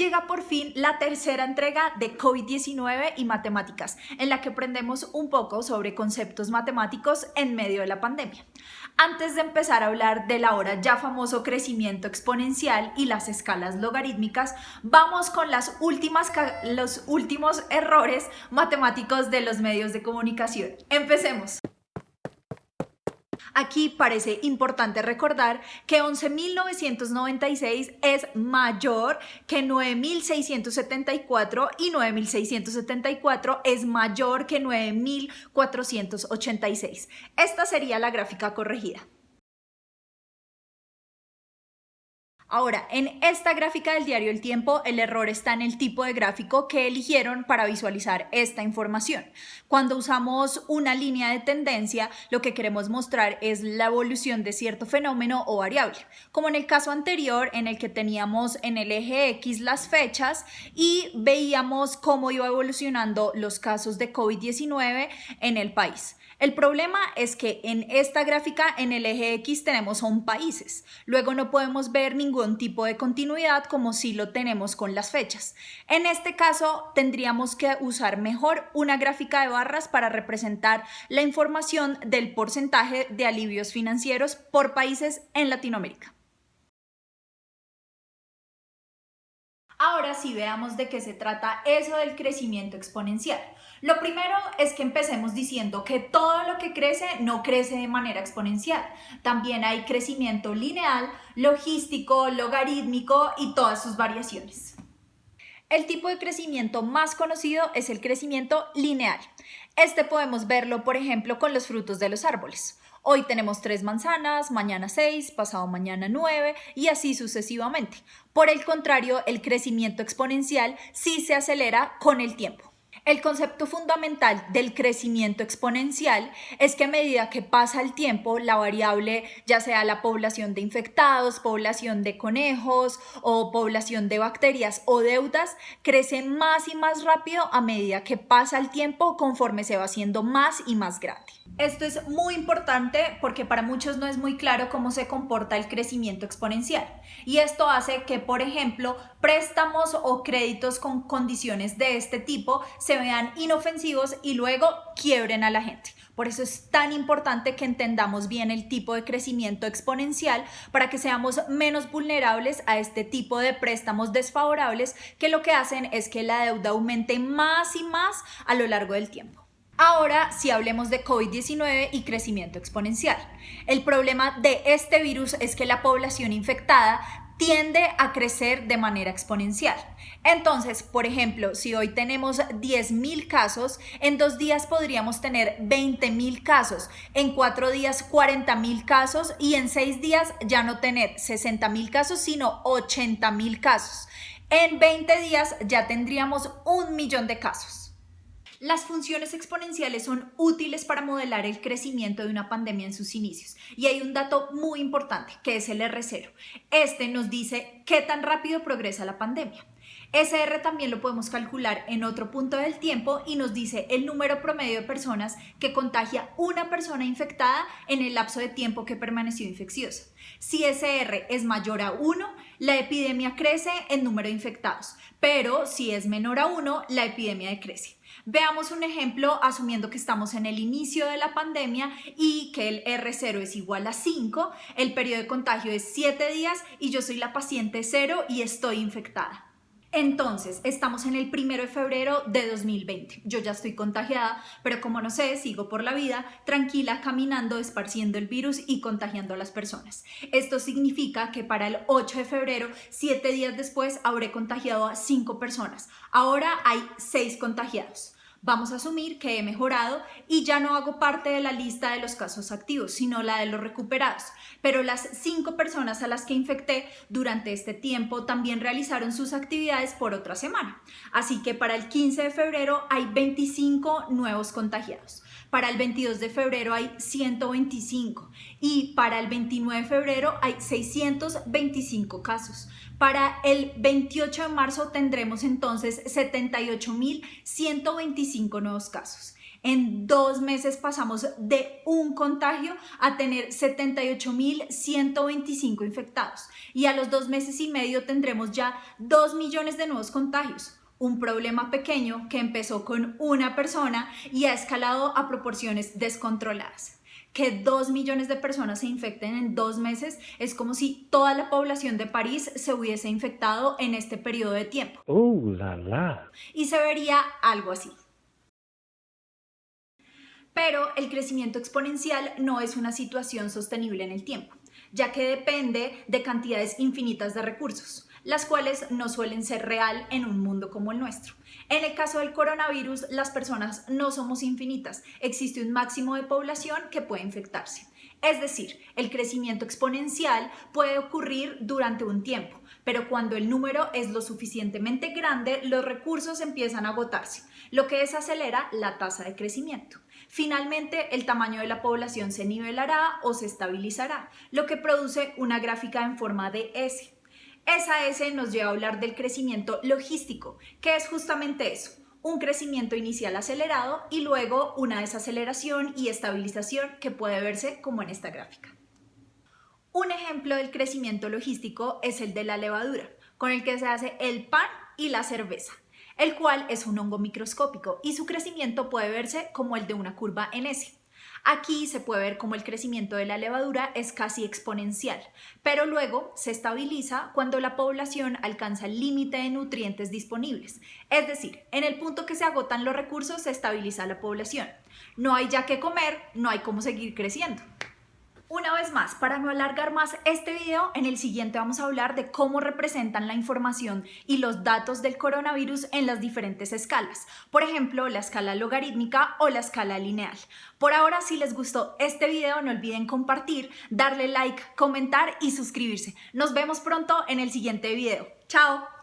llega por fin la tercera entrega de COVID-19 y matemáticas, en la que aprendemos un poco sobre conceptos matemáticos en medio de la pandemia. Antes de empezar a hablar del ahora ya famoso crecimiento exponencial y las escalas logarítmicas, vamos con los últimos errores matemáticos de los medios de comunicación. Empecemos. Aquí parece importante recordar que 11.996 es mayor que 9.674 y 9.674 es mayor que 9.486. Esta sería la gráfica corregida. Ahora, en esta gráfica del diario El Tiempo, el error está en el tipo de gráfico que eligieron para visualizar esta información. Cuando usamos una línea de tendencia, lo que queremos mostrar es la evolución de cierto fenómeno o variable, como en el caso anterior en el que teníamos en el eje X las fechas y veíamos cómo iba evolucionando los casos de COVID-19 en el país. El problema es que en esta gráfica en el eje X son países, luego no podemos ver ningún tipo de continuidad como si lo tenemos con las fechas. En este caso tendríamos que usar mejor una gráfica de barras para representar la información del porcentaje de alivios financieros por países en Latinoamérica. Ahora sí veamos de qué se trata eso del crecimiento exponencial. Lo primero es que empecemos diciendo que todo lo que crece no crece de manera exponencial. También hay crecimiento lineal, logístico, logarítmico y todas sus variaciones. El tipo de crecimiento más conocido es el crecimiento lineal. Este podemos verlo, por ejemplo, con los frutos de los árboles. Hoy tenemos 3 manzanas, mañana 6, pasado mañana 9 y así sucesivamente. Por el contrario, el crecimiento exponencial sí se acelera con el tiempo. El concepto fundamental del crecimiento exponencial es que a medida que pasa el tiempo, la variable, ya sea la población de infectados, población de conejos o población de bacterias o deudas, crece más y más rápido a medida que pasa el tiempo conforme se va haciendo más y más grande. Esto es muy importante porque para muchos no es muy claro cómo se comporta el crecimiento exponencial y esto hace que, por ejemplo, préstamos o créditos con condiciones de este tipo se vean inofensivos y luego quiebren a la gente. Por eso es tan importante que entendamos bien el tipo de crecimiento exponencial para que seamos menos vulnerables a este tipo de préstamos desfavorables que lo que hacen es que la deuda aumente más y más a lo largo del tiempo. Ahora sí hablemos de COVID-19 y crecimiento exponencial. El problema de este virus es que la población infectada tiende a crecer de manera exponencial. Entonces, por ejemplo, si hoy tenemos 10.000 casos, en 2 días podríamos tener 20.000 casos, en 4 días 40.000 casos y en 6 días ya no tener 60.000 casos, sino 80.000 casos. En 20 días ya tendríamos 1.000.000 de casos. Las funciones exponenciales son útiles para modelar el crecimiento de una pandemia en sus inicios y hay un dato muy importante que es el R0. Este nos dice qué tan rápido progresa la pandemia. Ese R también lo podemos calcular en otro punto del tiempo y nos dice el número promedio de personas que contagia una persona infectada en el lapso de tiempo que permaneció infecciosa. Si ese R es mayor a 1, la epidemia crece en número de infectados, pero si es menor a 1, la epidemia decrece. Veamos un ejemplo asumiendo que estamos en el inicio de la pandemia y que el R0 es igual a 5, el periodo de contagio es 7 días y yo soy la paciente 0 y estoy infectada. Entonces, estamos en el 1 de febrero de 2020. Yo ya estoy contagiada, pero como no sé, sigo por la vida tranquila, caminando, esparciendo el virus y contagiando a las personas. Esto significa que para el 8 de febrero, 7 días después, habré contagiado a 5 personas. Ahora hay 6 contagiados. Vamos a asumir que he mejorado y ya no hago parte de la lista de los casos activos, sino la de los recuperados. Pero las 5 personas a las que infecté durante este tiempo también realizaron sus actividades por otra semana. Así que para el 15 de febrero hay 25 nuevos contagiados. Para el 22 de febrero hay 125 y para el 29 de febrero hay 625 casos. Para el 28 de marzo tendremos entonces 78.125 nuevos casos. En 2 meses pasamos de un contagio a tener 78.125 infectados y a los 2 meses y medio tendremos ya 2 millones de nuevos contagios. Un problema pequeño que empezó con una persona y ha escalado a proporciones descontroladas. Que 2 millones de personas se infecten en 2 meses es como si toda la población de París se hubiese infectado en este periodo de tiempo. ¡Oh, la la! Y se vería algo así. Pero el crecimiento exponencial no es una situación sostenible en el tiempo, ya que depende de cantidades infinitas de recursos, las cuales no suelen ser real en un mundo como el nuestro. En el caso del coronavirus, las personas no somos infinitas, existe un máximo de población que puede infectarse. Es decir, el crecimiento exponencial puede ocurrir durante un tiempo, pero cuando el número es lo suficientemente grande, los recursos empiezan a agotarse, lo que desacelera la tasa de crecimiento. Finalmente, el tamaño de la población se nivelará o se estabilizará, lo que produce una gráfica en forma de S. Esa S nos lleva a hablar del crecimiento logístico, que es justamente eso, un crecimiento inicial acelerado y luego una desaceleración y estabilización que puede verse como en esta gráfica. Un ejemplo del crecimiento logístico es el de la levadura, con el que se hace el pan y la cerveza, el cual es un hongo microscópico y su crecimiento puede verse como el de una curva en S. Aquí se puede ver cómo el crecimiento de la levadura es casi exponencial, pero luego se estabiliza cuando la población alcanza el límite de nutrientes disponibles. Es decir, en el punto que se agotan los recursos se estabiliza la población. No hay ya qué comer, no hay cómo seguir creciendo. Una vez más, para no alargar más este video, en el siguiente vamos a hablar de cómo representan la información y los datos del coronavirus en las diferentes escalas. Por ejemplo, la escala logarítmica o la escala lineal. Por ahora, si les gustó este video, no olviden compartir, darle like, comentar y suscribirse. Nos vemos pronto en el siguiente video. ¡Chao!